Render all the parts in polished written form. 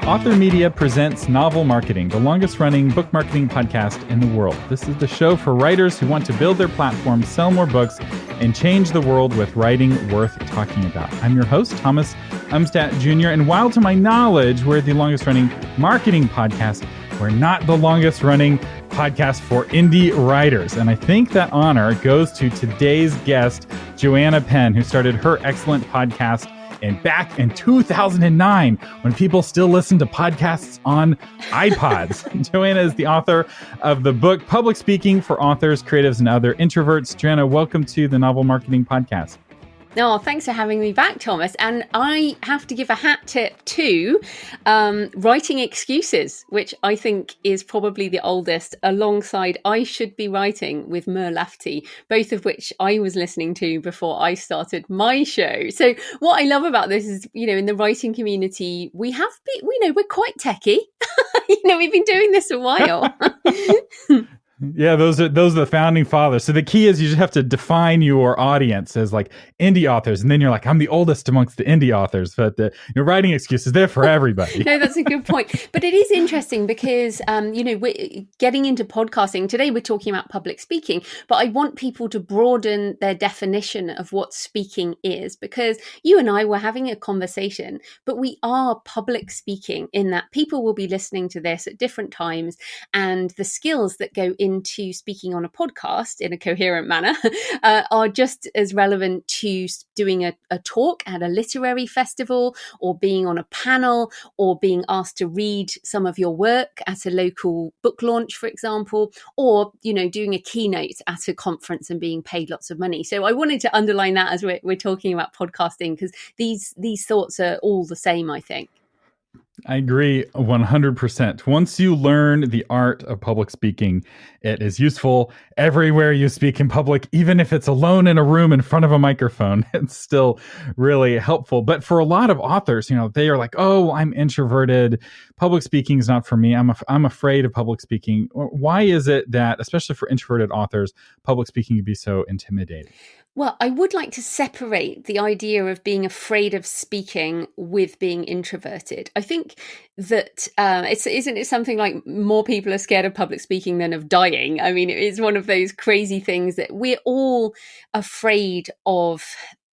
Author Media presents Novel Marketing, the longest-running book marketing podcast in the world. This is the show for writers who want to build their platform, sell more books, and change the world with writing worth talking about. I'm your host, Thomas Umstattd Jr., and while to my knowledge, we're the longest-running marketing podcast, we're not the longest-running podcast for indie writers. And I think that honor goes to today's guest, Joanna Penn, who started her excellent podcast back in 2009, when people still listened to podcasts on iPods. Joanna is the author of the book Public Speaking for Authors, Creatives, and Other Introverts. Joanna, welcome to the Novel Marketing Podcast. No, thanks for having me back, Thomas. And I have to give a hat tip to writing excuses, which I think is probably the oldest, alongside I Should Be Writing with Mon Oct, both of which I was listening to before I started my show. So what I love about this is, in the writing community, we're quite techie. We've been doing this a while. Yeah, those are the founding fathers. So the key is you just have to define your audience as like indie authors, and then you're like, I'm the oldest amongst the indie authors. But your writing excuses, they're for everybody. No, that's a good point. But it is interesting because we're getting into podcasting today. We're talking about public speaking, but I want people to broaden their definition of what speaking is, because you and I were having a conversation, but we are public speaking in that people will be listening to this at different times, and the skills that go into speaking on a podcast in a coherent manner are just as relevant to doing a talk at a literary festival, or being on a panel, or being asked to read some of your work at a local book launch, for example, or doing a keynote at a conference and being paid lots of money. So I wanted to underline that as we're talking about podcasting, because these thoughts are all the same, I think. I agree 100%. Once you learn the art of public speaking, it is useful everywhere you speak in public, even if it's alone in a room in front of a microphone. It's still really helpful. But for a lot of authors, they are like, oh, I'm introverted. Public speaking is not for me. I'm afraid of public speaking. Why is it that, especially for introverted authors, public speaking can be so intimidating? Well, I would like to separate the idea of being afraid of speaking with being introverted. I think that isn't it something like more people are scared of public speaking than of dying? I mean, it's one of those crazy things that we're all afraid of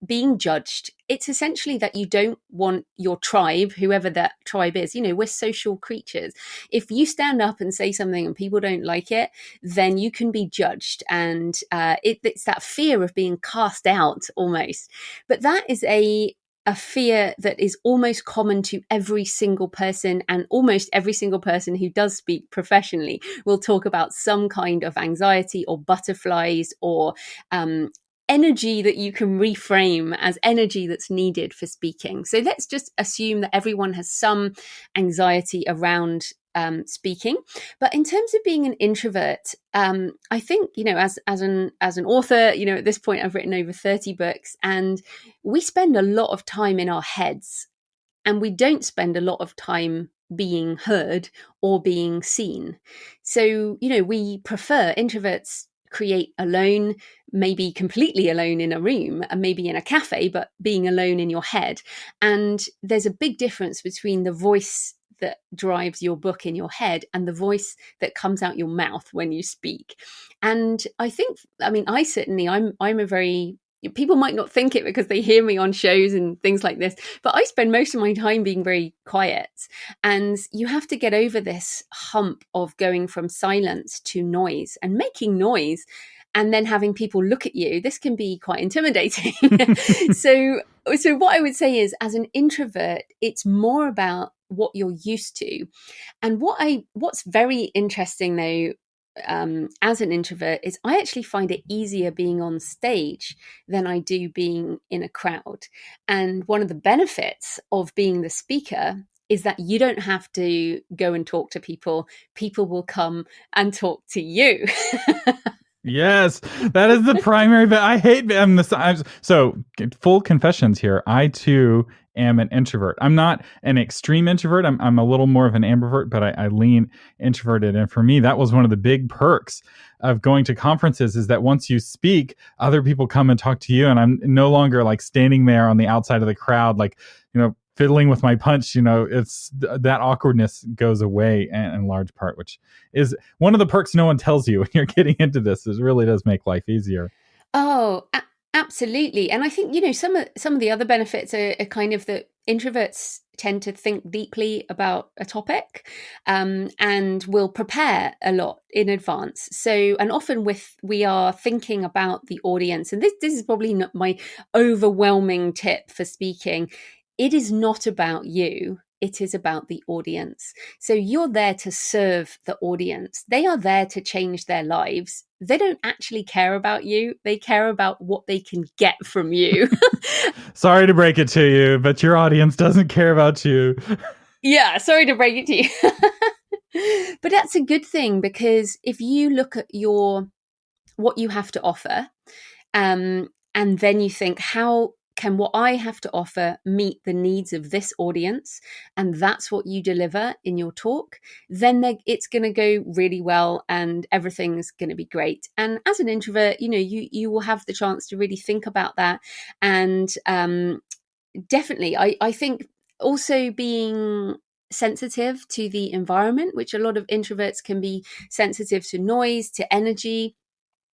being judged. It's essentially that you don't want your tribe, whoever that tribe is, we're social creatures. If you stand up and say something and people don't like it, then you can be judged. And it's that fear of being cast out almost. But that is a fear that is almost common to every single person, and almost every single person who does speak professionally will talk about some kind of anxiety or butterflies or energy that you can reframe as energy that's needed for speaking. So let's just assume that everyone has some anxiety around speaking. But in terms of being an introvert, I think, as an author, at this point I've written over 30 books, and we spend a lot of time in our heads, and we don't spend a lot of time being heard or being seen. So, we prefer introverts create alone, maybe completely alone in a room, and maybe in a cafe, but being alone in your head. And there's a big difference between the voice that drives your book in your head and the voice that comes out your mouth when you speak. And I think, I'm a very, people might not think it because they hear me on shows and things like this, but I spend most of my time being very quiet. And you have to get over this hump of going from silence to noise and making noise, and then having people look at you. This can be quite intimidating. So what I would say is, as an introvert, it's more about what you're used to. And what's very interesting though, as an introvert, is I actually find it easier being on stage than I do being in a crowd. And one of the benefits of being the speaker is that you don't have to go and talk to people. People will come and talk to you. Yes, that is the primary. But I hate. So full confessions here. I too am an introvert. I'm not an extreme introvert. I'm a little more of an ambivert, but I lean introverted. And for me, that was one of the big perks of going to conferences, is that once you speak, other people come and talk to you, and I'm no longer like standing there on the outside of the crowd, like fiddling with my punch, it's that awkwardness goes away in large part, which is one of the perks no one tells you when you're getting into this. It really does make life easier. Oh, absolutely. And I think, some of the other benefits are kind of that introverts tend to think deeply about a topic, and will prepare a lot in advance. So, and often we are thinking about the audience, and this is probably not my overwhelming tip for speaking. It is not about you. It is about the audience. So you're there to serve the audience. They are there to change their lives. They don't actually care about you. They care about what they can get from you. Sorry to break it to you, but your audience doesn't care about you. Yeah, sorry to break it to you. But that's a good thing, because if you look at what you have to offer, and then you think, how can what I have to offer meet the needs of this audience? And that's what you deliver in your talk, then it's going to go really well and everything's going to be great. And as an introvert, you will have the chance to really think about that. And definitely, I think also being sensitive to the environment, which a lot of introverts can be sensitive to noise, to energy.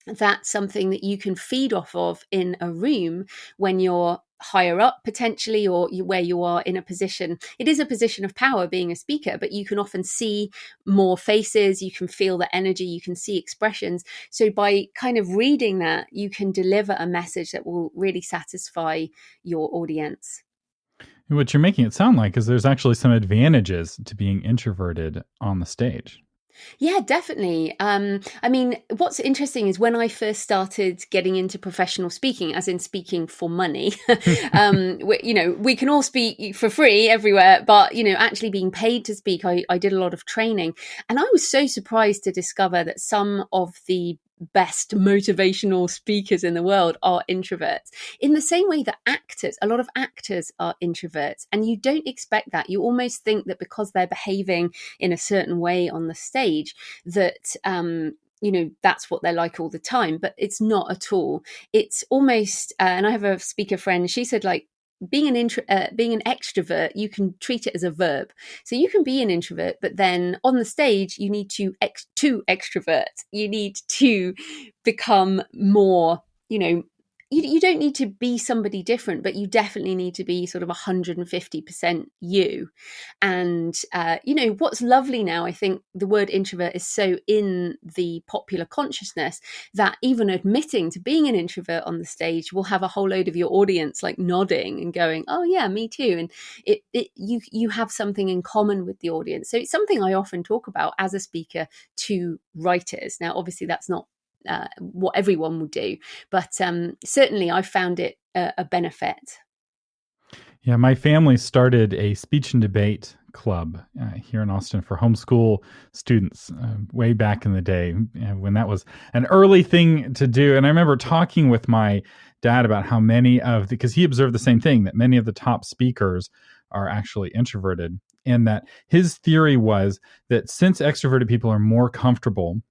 That's something that you can feed off of in a room when you're higher up potentially, or where you are in a position. It is a position of power being a speaker, but you can often see more faces, you can feel the energy, you can see expressions. So by kind of reading that, you can deliver a message that will really satisfy your audience. What you're making it sound like is there's actually some advantages to being introverted on the stage. Yeah, definitely. I mean, what's interesting is when I first started getting into professional speaking, as in speaking for money, we can all speak for free everywhere, but, actually being paid to speak, I did a lot of training. And I was so surprised to discover that some of the best motivational speakers in the world are introverts, in the same way that a lot of actors are introverts. And you don't expect that. You almost think that because they're behaving in a certain way on the stage, that that's what they're like all the time, but it's not at all. It's almost and I have a speaker friend, she said, like, being an extrovert, you can treat it as a verb. So you can be an introvert, but then on the stage, you need to extrovert. You need to become more, you don't need to be somebody different, but you definitely need to be sort of 150% you. And, what's lovely now, I think the word introvert is so in the popular consciousness that even admitting to being an introvert on the stage will have a whole load of your audience like nodding and going, oh yeah, me too. And you have something in common with the audience. So it's something I often talk about as a speaker to writers. Now, obviously that's not what everyone will do, but certainly I found it a benefit. Yeah, my family started a speech and debate club here in Austin for homeschool students way back in the day, when that was an early thing to do. And I remember talking with my dad about how because he observed the same thing, that many of the top speakers are actually introverted, and that his theory was that since extroverted people are more comfortable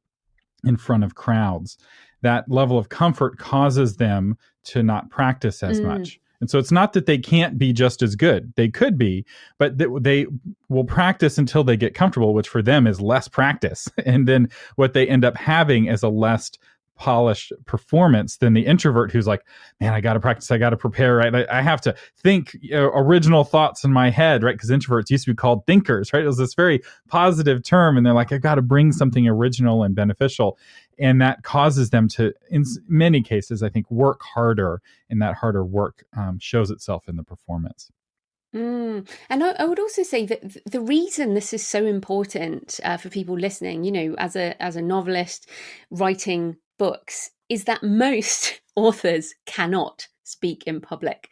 in front of crowds, that level of comfort causes them to not practice as much. And so it's not that they can't be just as good. They could be, but they will practice until they get comfortable, which for them is less practice. And then what they end up having is a less polished performance than the introvert who's like, man, I got to practice, I got to prepare, right? I have to think original thoughts in my head, right? Because introverts used to be called thinkers, right? It was this very positive term, and they're like, I've got to bring something original and beneficial. And that causes them to, in many cases, I think, work harder, and that harder work shows itself in the performance. And I would also say that the reason this is so important for people listening, as a novelist writing books, is that most authors cannot speak in public.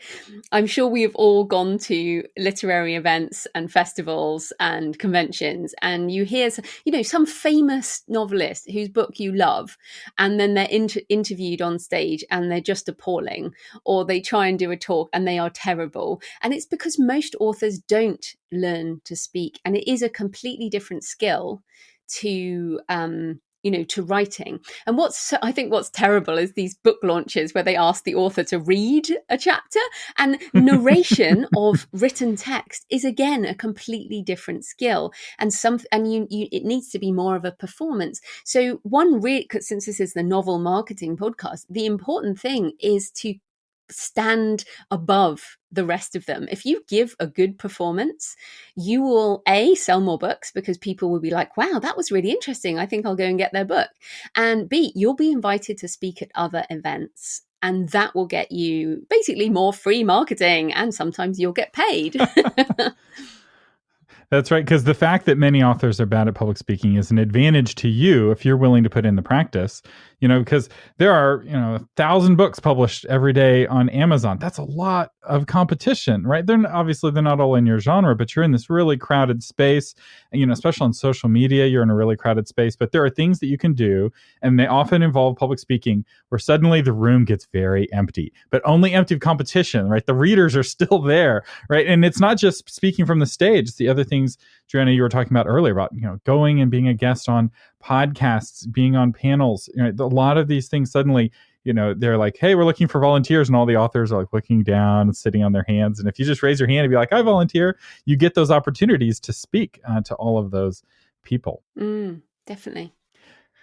I'm sure we have all gone to literary events and festivals and conventions, and you hear, some famous novelist whose book you love, and then they're interviewed on stage and they're just appalling, or they try and do a talk and they are terrible. And it's because most authors don't learn to speak, and it is a completely different skill to to writing. And I think what's terrible is these book launches where they ask the author to read a chapter, and narration of written text is again a completely different skill, and it needs to be more of a performance. So since this is the novel marketing podcast, the important thing is to stand above the rest of them. If you give a good performance, you will sell more books, because people will be like, wow, that was really interesting, I think I'll go and get their book. And B, you'll be invited to speak at other events, and that will get you basically more free marketing, and sometimes you'll get paid. That's right, because the fact that many authors are bad at public speaking is an advantage to you if you're willing to put in the practice, because there are, 1,000 books published every day on Amazon. That's a lot of competition, right? They're not all in your genre, but you're in this really crowded space, and, especially on social media, you're in a really crowded space, but there are things that you can do, and they often involve public speaking, where suddenly the room gets very empty, but only empty of competition, right? The readers are still there, right? And it's not just speaking from the stage. It's the other things, Joanna, you were talking about earlier about, going and being a guest on podcasts, being on panels. A lot of these things suddenly, they're like, hey, we're looking for volunteers. And all the authors are like looking down and sitting on their hands. And if you just raise your hand and be like, I volunteer, you get those opportunities to speak to all of those people. Definitely.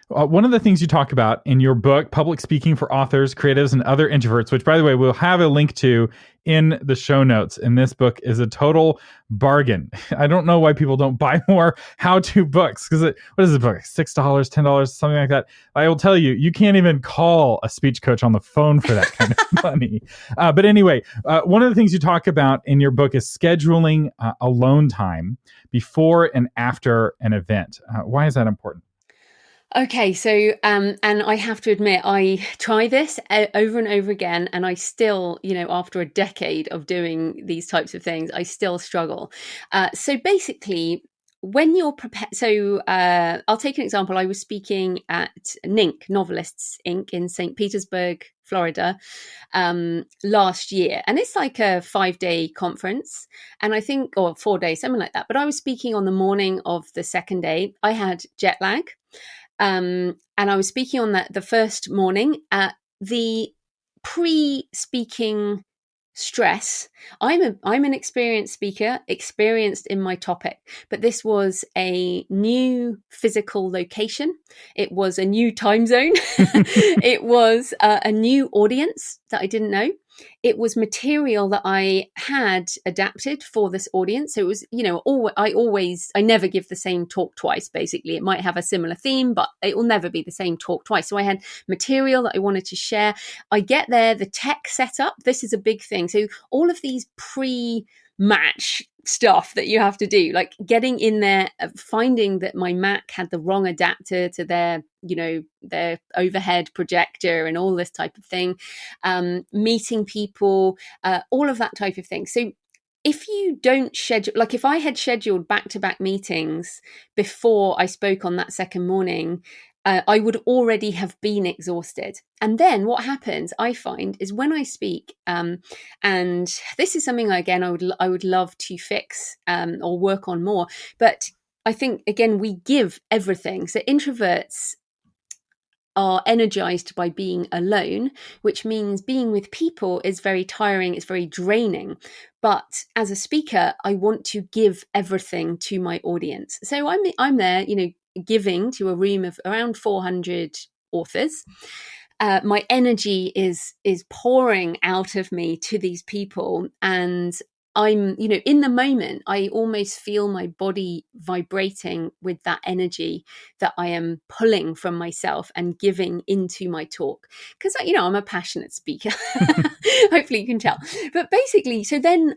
One of the things you talk about in your book, Public Speaking for Authors, Creatives, and Other Introverts, which, by the way, we'll have a link to in the show notes. And this book is a total bargain. I don't know why people don't buy more how-to books. Because what is the book? $6, $10, something like that. I will tell you, you can't even call a speech coach on the phone for that kind of money. But anyway, one of the things you talk about in your book is scheduling alone time before and after an event. Why is that important? Okay, so and I have to admit, I try this over and over again, and I still, after a decade of doing these types of things, I still struggle. So basically, when you're prepared, I'll take an example. I was speaking at NINC, Novelists Inc. in St. Petersburg, Florida, last year. And it's like a 5-day conference, and I think, or 4 days, something like that. But I was speaking on the morning of the second day. I had jet lag. And I was speaking on the first morning. The pre-speaking stress. I'm an experienced speaker, experienced in my topic, but this was a new physical location. It was a new time zone. It was a new audience that I didn't know. It was material that I had adapted for this audience. So it was, I never give the same talk twice, basically. It might have a similar theme, but it will never be the same talk twice. So I had material that I wanted to share. I get there, the tech setup, this is a big thing. So all of these pre-match stuff that you have to do, like getting in there, finding that my Mac had the wrong adapter to their overhead projector and all this type of thing, meeting people, all of that type of thing. So if you don't schedule, like if I had scheduled back-to-back meetings before I spoke on that second morning, I would already have been exhausted. And then what happens, I find, is when I speak, and this is something, again, I would love to fix or work on more. But I think, again, we give everything. So introverts are energized by being alone, which means being with people is very tiring, it's very draining. But as a speaker, I want to give everything to my audience. So I'm there, giving to a room of around 400 authors. My energy is pouring out of me to these people, and I'm, in the moment, I almost feel my body vibrating with that energy that I am pulling from myself and giving into my talk. Because, I'm a passionate speaker. Hopefully you can tell. But basically, so then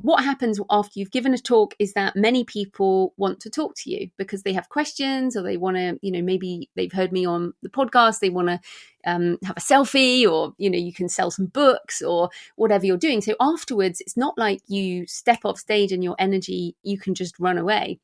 what happens after you've given a talk is that many people want to talk to you because they have questions, or they want to, maybe they've heard me on the podcast, they want to have a selfie, or you can sell some books or whatever you're doing. So afterwards, it's not like you step off stage and your energy, you can just run away.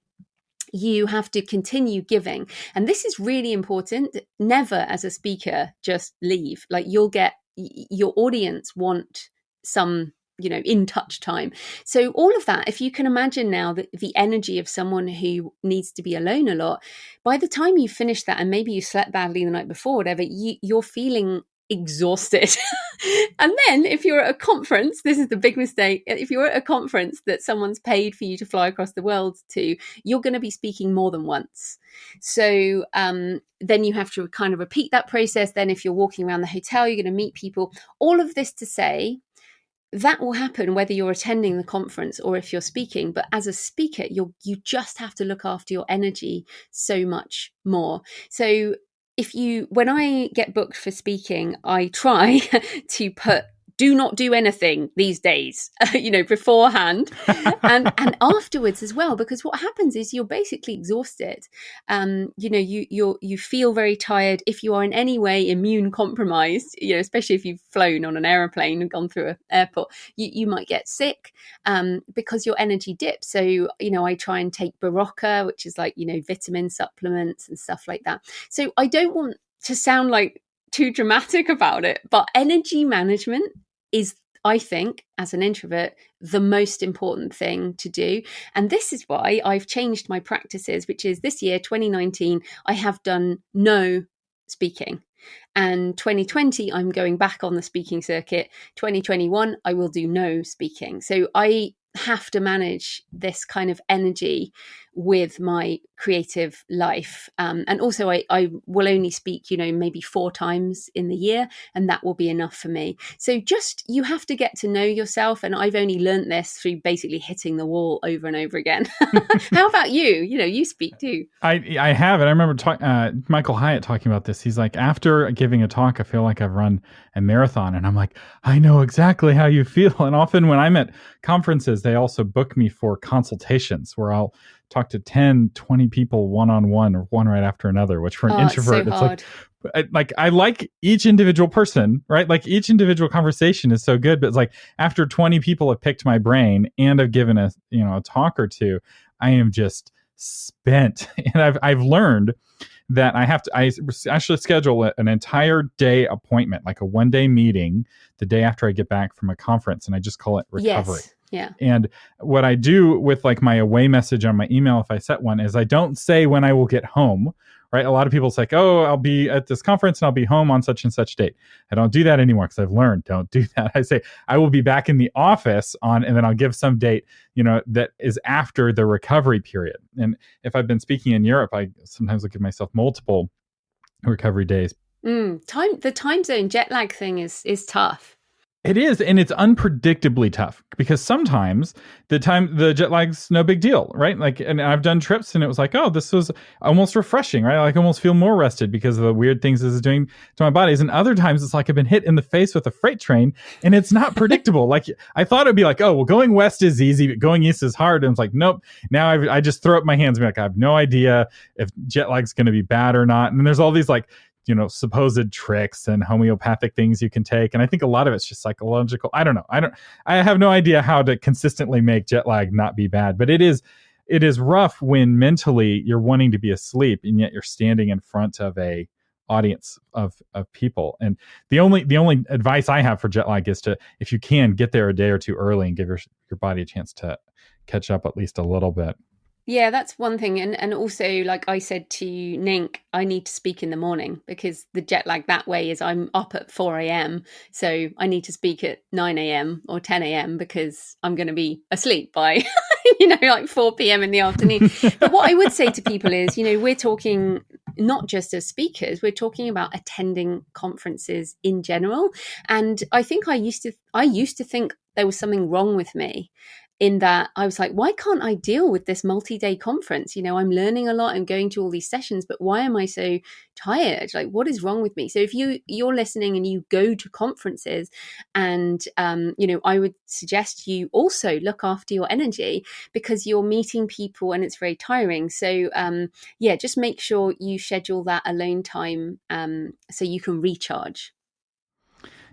You have to continue giving, and this is really important. Never, as a speaker, just leave. Like, you'll get, your audience want some in touch time. So all of that, if you can imagine now that the energy of someone who needs to be alone a lot, by the time you finish that, and maybe you slept badly the night before, whatever, you're feeling exhausted. And then if you're at a conference, this is the big mistake. If you're at a conference that someone's paid for you to fly across the world to, you're going to be speaking more than once. So then you have to kind of repeat that process. Then if you're walking around the hotel, you're going to meet people. All of this to say, that will happen whether you're attending the conference or if you're speaking. But as a speaker, you just have to look after your energy so much more. So when I get booked for speaking, I try to put do not do anything these days, beforehand and afterwards as well, because what happens is you're basically exhausted. You feel very tired. If you are in any way immune compromised, especially if you've flown on an airplane and gone through an airport, you might get sick because your energy dips. So, I try and take Berocca, which is like, vitamin supplements and stuff like that. So I don't want to sound like too dramatic about it, but energy management is, I think, as an introvert, the most important thing to do. And this is why I've changed my practices, which is this year, 2019, I have done no speaking. And 2020, I'm going back on the speaking circuit. 2021, I will do no speaking. So I have to manage this kind of energy with my creative life. And also I will only speak, maybe 4 times in the year, and that will be enough for me. So you have to get to know yourself. And I've only learned this through basically hitting the wall over and over again. How about you? You speak too. I have it. I remember Michael Hyatt talking about this. He's like, after giving a talk, I feel like I've run a marathon, and I'm like, I know exactly how you feel. And often when I'm at conferences, they also book me for consultations where I'll talk to 10, 20 people one-on-one or one right after another, which for an introvert, it's like I like each individual person, right? Like each individual conversation is so good, but it's like after 20 people have picked my brain and I've given a talk or two, I am just spent. And I've learned that I actually schedule an entire day appointment, like a 1-day meeting the day after I get back from a conference, and I just call it recovery. Yes. Yeah. And what I do with like my away message on my email, if I set one, is I don't say when I will get home, right? A lot of people say, oh, I'll be at this conference and I'll be home on such and such date. I don't do that anymore because I've learned, don't do that. I say, I will be back in the office and then I'll give some date, that is after the recovery period. And if I've been speaking in Europe, I sometimes will give myself multiple recovery days. The time zone jet lag thing is tough. It is, and it's unpredictably tough because sometimes the jet lag's no big deal, right? Like, and I've done trips and it was like, oh, this was almost refreshing, right? Like, I almost feel more rested because of the weird things this is doing to my bodies. And other times it's like I've been hit in the face with a freight train and it's not predictable. Like, I thought it'd be like, oh, well, going west is easy, but going east is hard. And it's like, nope. Now I just throw up my hands and be like, I have no idea if jet lag's going to be bad or not. And there's all these like, supposed tricks and homeopathic things you can take. And I think a lot of it's just psychological. I don't know. I have no idea how to consistently make jet lag not be bad, but it is rough when mentally you're wanting to be asleep and yet you're standing in front of a audience of people. And the only advice I have for jet lag is to, if you can, get there a day or two early and give your body a chance to catch up at least a little bit. Yeah, that's one thing. And also, like I said to Nink, I need to speak in the morning because the jet lag that way is I'm up at 4 a.m. So I need to speak at 9 a.m. or 10 a.m. because I'm going to be asleep by, like 4 p.m. in the afternoon. But what I would say to people is, we're talking not just as speakers, we're talking about attending conferences in general. And I think I used to think there was something wrong with me, in that I was like, why can't I deal with this multi-day conference? I'm learning a lot and going to all these sessions, but why am I so tired? Like, what is wrong with me? So if you're listening and you go to conferences and, I would suggest you also look after your energy because you're meeting people and it's very tiring. So just make sure you schedule that alone time so you can recharge.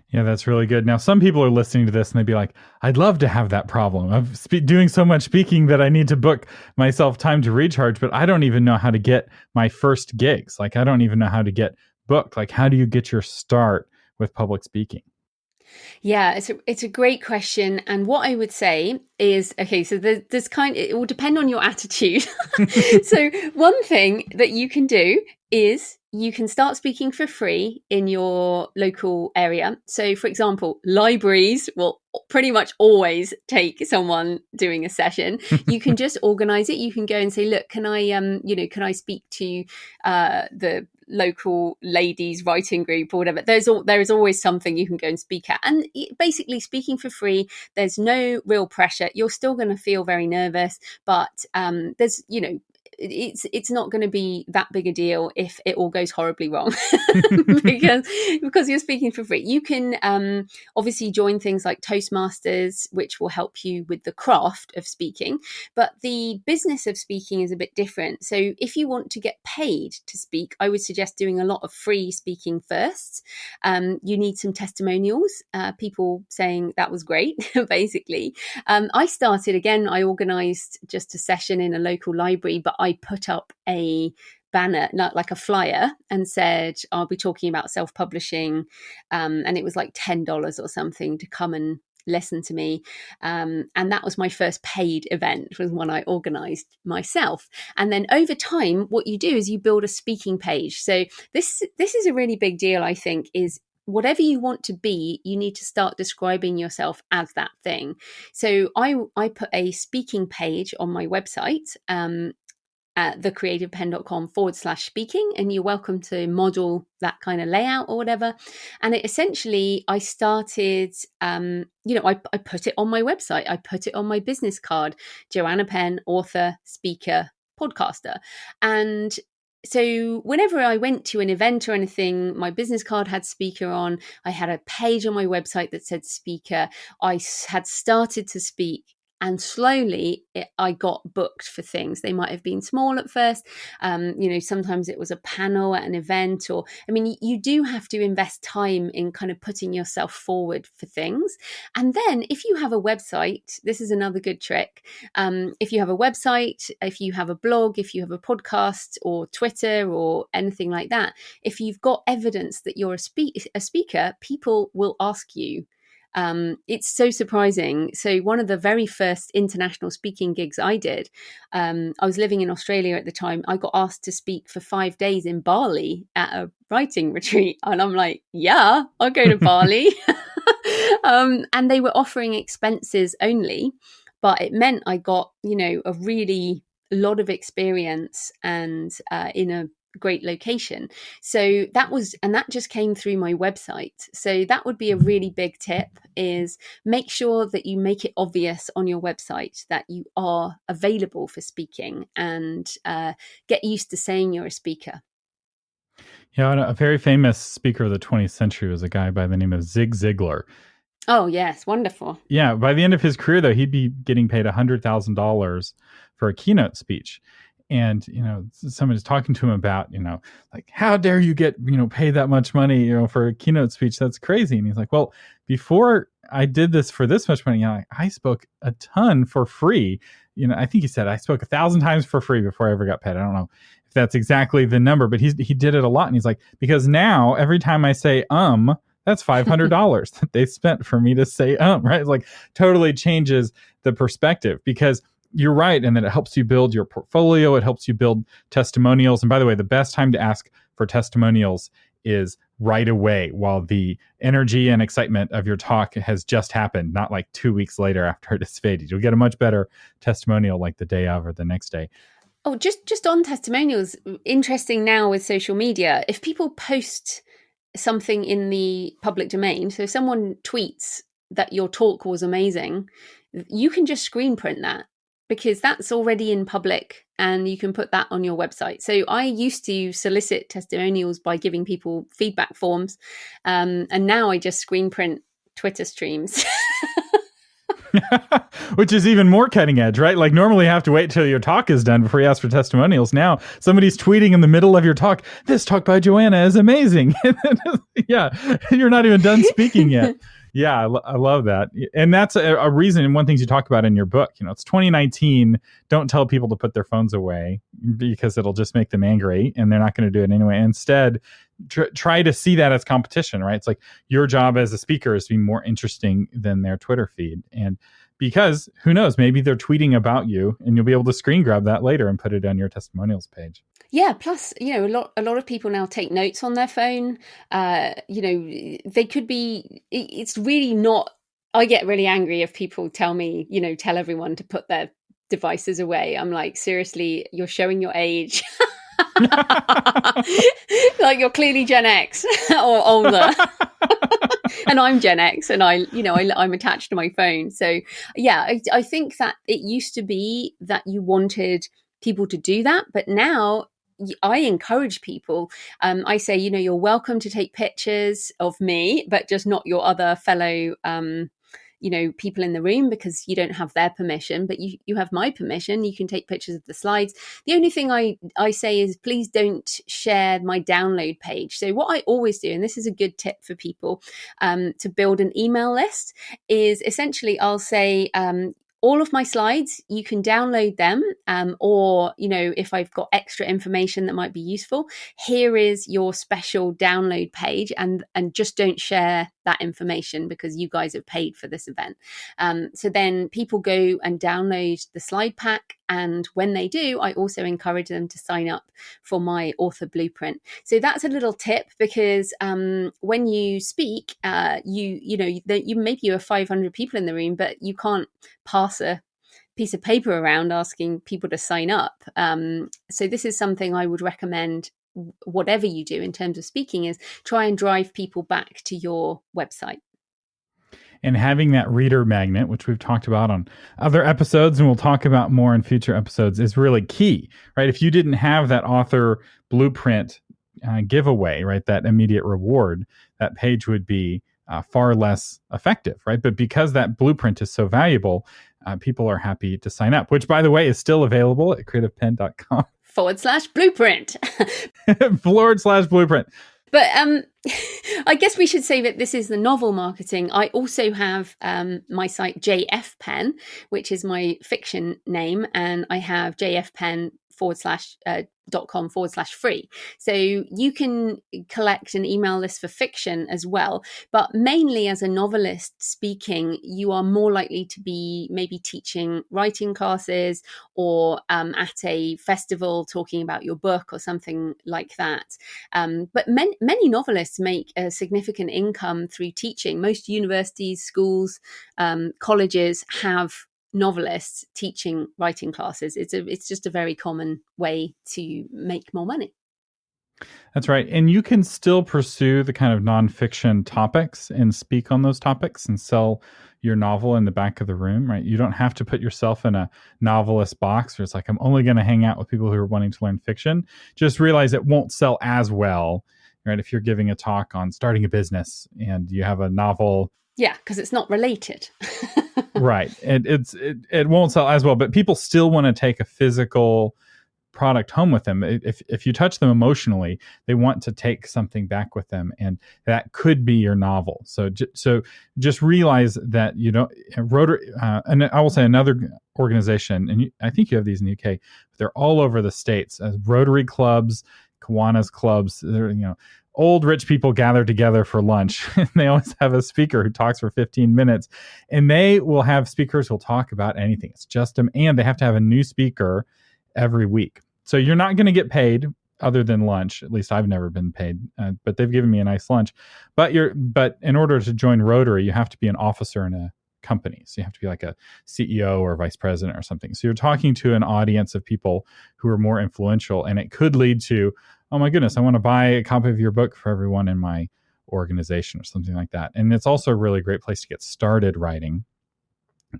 Yeah, that's really good. Now, some people are listening to this and they'd be like, I'd love to have that problem. I'm doing so much speaking that I need to book myself time to recharge, but I don't even know how to get my first gigs. Like, I don't even know how to get booked. Like, how do you get your start with public speaking? Yeah, it's a great question, and what I would say is, okay, so there's it will depend on your attitude. So one thing that you can do is you can start speaking for free in your local area. So, for example, libraries will pretty much always take someone doing a session. You can just organize it. You can go and say, look, can I speak to the local ladies writing group or whatever. There is always something you can go and speak at, and basically speaking for free. There's no real pressure. You're still going to feel very nervous, but there's it's not going to be that big a deal if it all goes horribly wrong because you're speaking for free. You can obviously join things like Toastmasters, which will help you with the craft of speaking, but the business of speaking is a bit different. So if you want to get paid to speak, I would suggest doing a lot of free speaking first. You need some testimonials, people saying that was great, basically. I organized just a session in a local library, but I put up a banner, not like a flyer, and said, I'll be talking about self-publishing. And it was like $10 or something to come and listen to me. And that was my first paid event, was one I organized myself. And then over time, what you do is you build a speaking page. So this is a really big deal, I think, is whatever you want to be, you need to start describing yourself as that thing. So I put a speaking page on my website, at thecreativepenn.com/speaking, and you're welcome to model that kind of layout or whatever. And it essentially, I started, I put it on my website. I put it on my business card, Joanna Penn, author, speaker, podcaster. And so whenever I went to an event or anything, my business card had speaker on. I had a page on my website that said speaker. I had started to speak. And slowly I got booked for things. They might have been small at first. Sometimes it was a panel at an event, you do have to invest time in kind of putting yourself forward for things. And then if you have a website, this is another good trick. If you have a website, if you have a blog, if you have a podcast or Twitter or anything like that, if you've got evidence that you're a speaker, people will ask you. It's so surprising. So one of the very first international speaking gigs I did, I was living in Australia at the time. I got asked to speak for 5 days in Bali at a writing retreat. And I'm like, yeah, I'll go to Bali. And they were offering expenses only, but it meant I got, a really lot of experience and in a great location. So that just came through my website. So that would be a really big tip, is make sure that you make it obvious on your website that you are available for speaking, and get used to saying you're a speaker. Yeah, a very famous speaker of the 20th century was a guy by the name of Zig Ziglar. Oh, yes. Wonderful. Yeah. By the end of his career, though, he'd be getting paid $100,000 for a keynote speech. And, someone is talking to him about, like, how dare you get, pay that much money, for a keynote speech? That's crazy. And he's like, well, before I did this for this much money, I spoke a ton for free. I think he said I spoke 1,000 times for free before I ever got paid. I don't know if that's exactly the number, but he did it a lot. And he's like, because now every time I say, that's $500 that they spent for me to say, right? It's like totally changes the perspective, because you're right. And then it helps you build your portfolio. It helps you build testimonials. And by the way, the best time to ask for testimonials is right away, while the energy and excitement of your talk has just happened, not like 2 weeks later after it has faded. You'll get a much better testimonial like the day of or the next day. Oh, just on testimonials, interesting now with social media, if people post something in the public domain, so if someone tweets that your talk was amazing, you can just screen print that, because that's already in public and you can put that on your website. So I used to solicit testimonials by giving people feedback forms. And now I just screen print Twitter streams. Which is even more cutting edge, right? Like normally you have to wait till your talk is done before you ask for testimonials. Now somebody's tweeting in the middle of your talk, this talk by Joanna is amazing. Yeah, you're not even done speaking yet. Yeah, I love that. And that's a reason, and one thing you talk about in your book, it's 2019. Don't tell people to put their phones away because it'll just make them angry and they're not going to do it anyway. Instead, try to see that as competition, right? It's like your job as a speaker is to be more interesting than their Twitter feed. And because who knows, maybe they're tweeting about you and you'll be able to screen grab that later and put it on your testimonials page. Yeah. Plus, a lot of people now take notes on their phone. They could be, it's really not, I get really angry if people tell me, tell everyone to put their devices away. I'm like, seriously, you're showing your age. Like you're clearly Gen X or older. And I'm Gen X and I'm attached to my phone. So yeah, I think that it used to be that you wanted people to do that, but now I encourage people. I say, you're welcome to take pictures of me, but just not your other fellow people in the room, because you don't have their permission, but you have my permission. You can take pictures of the slides. The only thing I say is please don't share my download page. So what I always do, and this is a good tip for people to build an email list, is essentially I'll say, all of my slides, you can download them, or, if I've got extra information that might be useful, here is your special download page, and just don't share that information because you guys have paid for this event. So then people go and download the slide pack, and when they do, I also encourage them to sign up for my author blueprint. So that's a little tip, because when you speak, you maybe you have 500 people in the room, but you can't pass a piece of paper around asking people to sign up. So this is something I would recommend, whatever you do in terms of speaking, is try and drive people back to your website. And having that reader magnet, which we've talked about on other episodes and we'll talk about more in future episodes, is really key, right? If you didn't have that author blueprint giveaway, right, that immediate reward, that page would be far less effective, right? But because that blueprint is so valuable, people are happy to sign up, which, by the way, is still available at creativepenn.com. /blueprint. /blueprint. But I guess we should say that this is the novel marketing. I also have my site JF Penn, which is my fiction name, and I have JFPenn .com/free. So you can collect an email list for fiction as well, but mainly as a novelist speaking, you are more likely to be maybe teaching writing classes or at a festival talking about your book or something like that. But many novelists make a significant income through teaching. Most universities, schools, colleges have novelists teaching writing classes. It's just a very common way to make more money. That's right. And you can still pursue the kind of nonfiction topics and speak on those topics and sell your novel in the back of the room, right? You don't have to put yourself in a novelist box where it's like, I'm only going to hang out with people who are wanting to learn fiction. Just realize it won't sell as well, right? If you're giving a talk on starting a business and you have a novel. Yeah, because it's not related. Right. It won't sell as well, but people still want to take a physical product home with them. If you touch them emotionally, they want to take something back with them, and that could be your novel. So just realize that Rotary, and I will say another organization, and I think you have these in the UK, but they're all over the States, as Rotary clubs, Kiwanis clubs. They're, old rich people gather together for lunch, and they always have a speaker who talks for 15 minutes, and they will have speakers who will talk about anything. It's just them, and they have to have a new speaker every week. So you're not going to get paid other than lunch. At least I've never been paid, but they've given me a nice lunch. But in order to join Rotary, you have to be an officer in a company. So you have to be like a CEO or vice president or something. So you're talking to an audience of people who are more influential, and it could lead to, oh my goodness, I want to buy a copy of your book for everyone in my organization or something like that. And it's also a really great place to get started writing,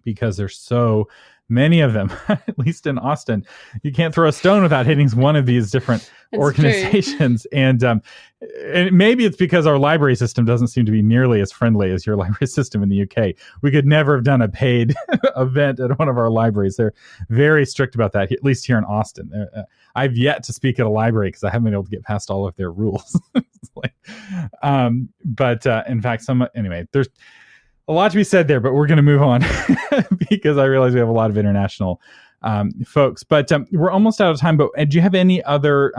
because there's so many of them, at least in Austin. You can't throw a stone without hitting one of these different organizations. And maybe it's because our library system doesn't seem to be nearly as friendly as your library system in the UK. We could never have done a paid event at one of our libraries. They're very strict about that, at least here in Austin. I've yet to speak at a library because I haven't been able to get past all of their rules. In fact, there's A lot to be said there, but we're going to move on because I realize we have a lot of international folks. But we're almost out of time. But do you have any other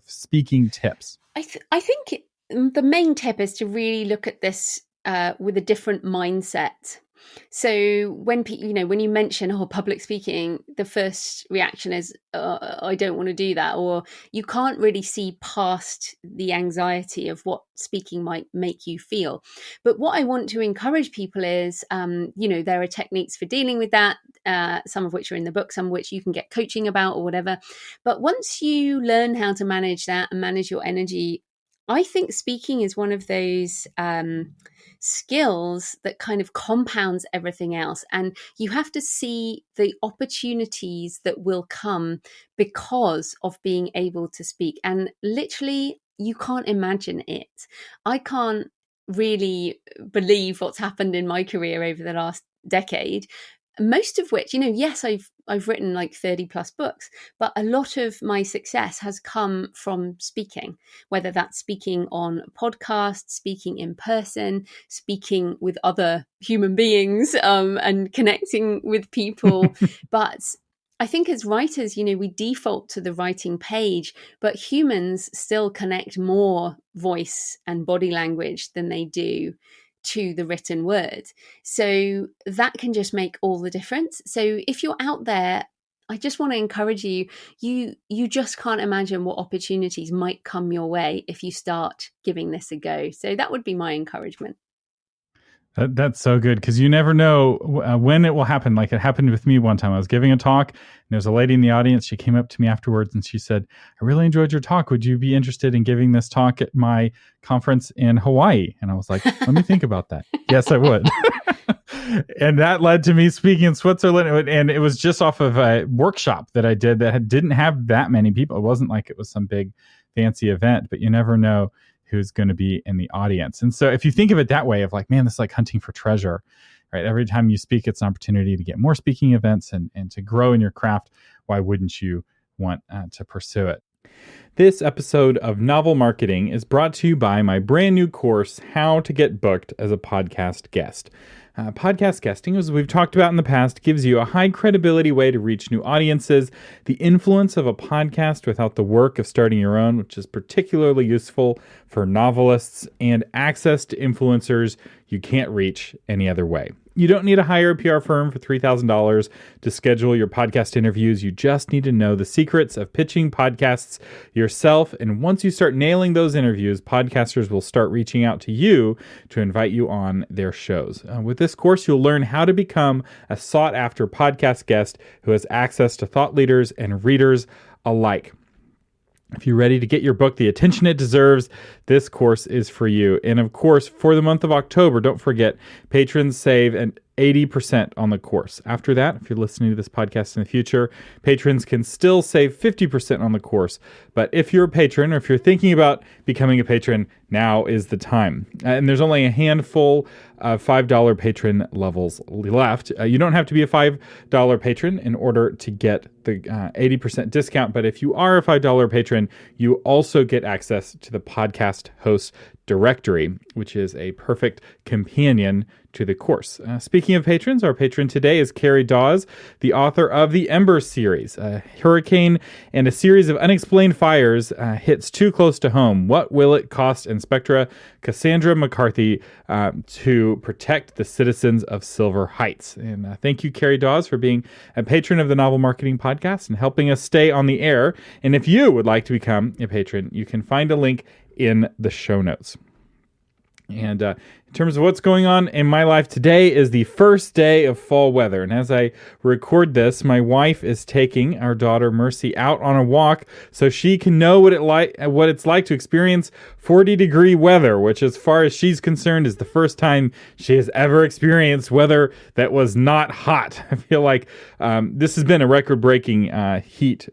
speaking tips? I think the main tip is to really look at this with a different mindset. So when when you mention public speaking, the first reaction is I don't want to do that, or you can't really see past the anxiety of what speaking might make you feel. But what I want to encourage people is there are techniques for dealing with that, some of which are in the book, some of which you can get coaching about or whatever. But once you learn how to manage that and manage your energy, I think speaking is one of those skills that kind of compounds everything else. And you have to see the opportunities that will come because of being able to speak. And literally, you can't imagine it. I can't really believe what's happened in my career over the last decade. Most of which, yes, I've written like 30 plus books, but a lot of my success has come from speaking, whether that's speaking on podcasts, speaking in person, speaking with other human beings, and connecting with people. But I think as writers, we default to the writing page, but humans still connect more voice and body language than they do to the written word. So that can just make all the difference. So if you're out there, I just want to encourage you, you just can't imagine what opportunities might come your way if you start giving this a go. So that would be my encouragement. That's so good, because you never know when it will happen. Like it happened with me one time. I was giving a talk, and there's a lady in the audience. She came up to me afterwards and she said, I really enjoyed your talk. Would you be interested in giving this talk at my conference in Hawaii? And I was like, let me think about that. Yes, I would. And that led to me speaking in Switzerland. And it was just off of a workshop that I did that didn't have that many people. It wasn't like it was some big fancy event, but you never know who's going to be in the audience. And so if you think of it that way, of like, man, this is like hunting for treasure, right? Every time you speak, it's an opportunity to get more speaking events and to grow in your craft. Why wouldn't you want to pursue it? This episode of Novel Marketing is brought to you by my brand new course, How to Get Booked as a Podcast Guest. Podcast guesting, as we've talked about in the past, gives you a high credibility way to reach new audiences, the influence of a podcast without the work of starting your own, which is particularly useful for novelists, and access to influencers you can't reach any other way. You don't need to hire a PR firm for $3,000 to schedule your podcast interviews. You just need to know the secrets of pitching podcasts yourself. And once you start nailing those interviews, podcasters will start reaching out to you to invite you on their shows. With this course, you'll learn how to become a sought-after podcast guest who has access to thought leaders and readers alike. If you're ready to get your book the attention it deserves, this course is for you. And of course, for the month of October, don't forget, patrons save an 80% on the course. After that, if you're listening to this podcast in the future, patrons can still save 50% on the course. But if you're a patron, or if you're thinking about becoming a patron, now is the time. And there's only a handful of $5 patron levels left. You don't have to be a $5 patron in order to get the 80% discount. But if you are a $5 patron, you also get access to the podcast host directory, which is a perfect companion to the course. Speaking of patrons, our patron today is Carrie Dawes, the author of the Ember series. A hurricane and a series of unexplained fires hits too close to home. What will it cost Inspector Cassandra McCarthy to protect the citizens of Silver Heights? And thank you, Carrie Dawes, for being a patron of the Novel Marketing Podcast and helping us stay on the air. And if you would like to become a patron, you can find a link in the show notes. And in terms of what's going on in my life, today is the first day of fall weather. And as I record this, my wife is taking our daughter Mercy out on a walk so she can know what it's like to experience 40-degree weather, which, as far as she's concerned, is the first time she has ever experienced weather that was not hot. I feel like this has been a record-breaking heat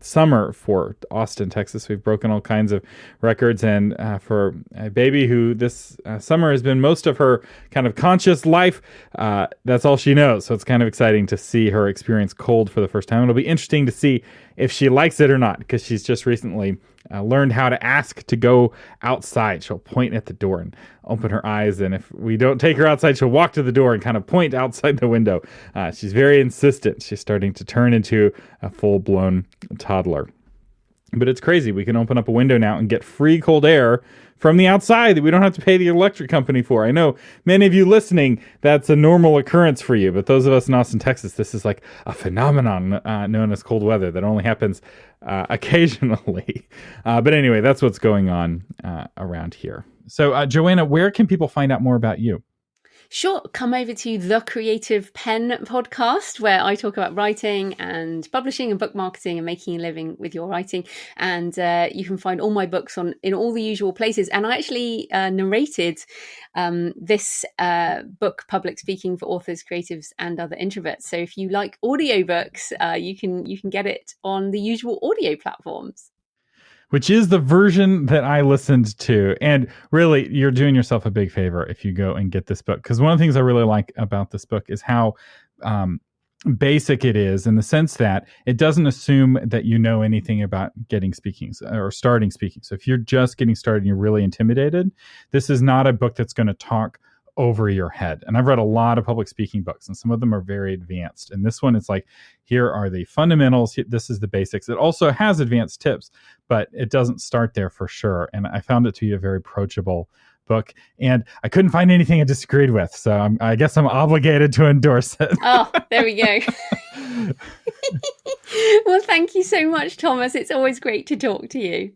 summer for Austin, Texas. We've broken all kinds of records, and for a baby who this summer has been most of her kind of conscious life. That's all she knows. So it's kind of exciting to see her experience cold for the first time. It'll be interesting to see if she likes it or not, because she's just recently learned how to ask to go outside. She'll point at the door and open her eyes. And if we don't take her outside, she'll walk to the door and kind of point outside the window. She's very insistent. She's starting to turn into a full-blown toddler. But it's crazy. We can open up a window now and get free cold air from the outside that we don't have to pay the electric company for. I know many of you listening, that's a normal occurrence for you. But those of us in Austin, Texas, this is like a phenomenon known as cold weather that only happens occasionally. But anyway, that's what's going on around here. So, Joanna, where can people find out more about you? Sure. Come over to the Creative Penn podcast, where I talk about writing and publishing and book marketing and making a living with your writing. And you can find all my books in all the usual places. And I actually narrated this book, Public Speaking for Authors, Creatives and Other Introverts. So if you like audiobooks, you can get it on the usual audio platforms. Which is the version that I listened to. And really, you're doing yourself a big favor if you go and get this book. Because one of the things I really like about this book is how basic it is, in the sense that it doesn't assume that you know anything about getting speaking or starting speaking. So if you're just getting started and you're really intimidated, this is not a book that's going to talk over your head. And I've read a lot of public speaking books, and some of them are very advanced. And this one, it's like, here are the fundamentals. This is the basics. It also has advanced tips, but it doesn't start there for sure. And I found it to be a very approachable book, and I couldn't find anything I disagreed with. So I guess I'm obligated to endorse it. Oh, there we go. Well, thank you so much, Thomas. It's always great to talk to you.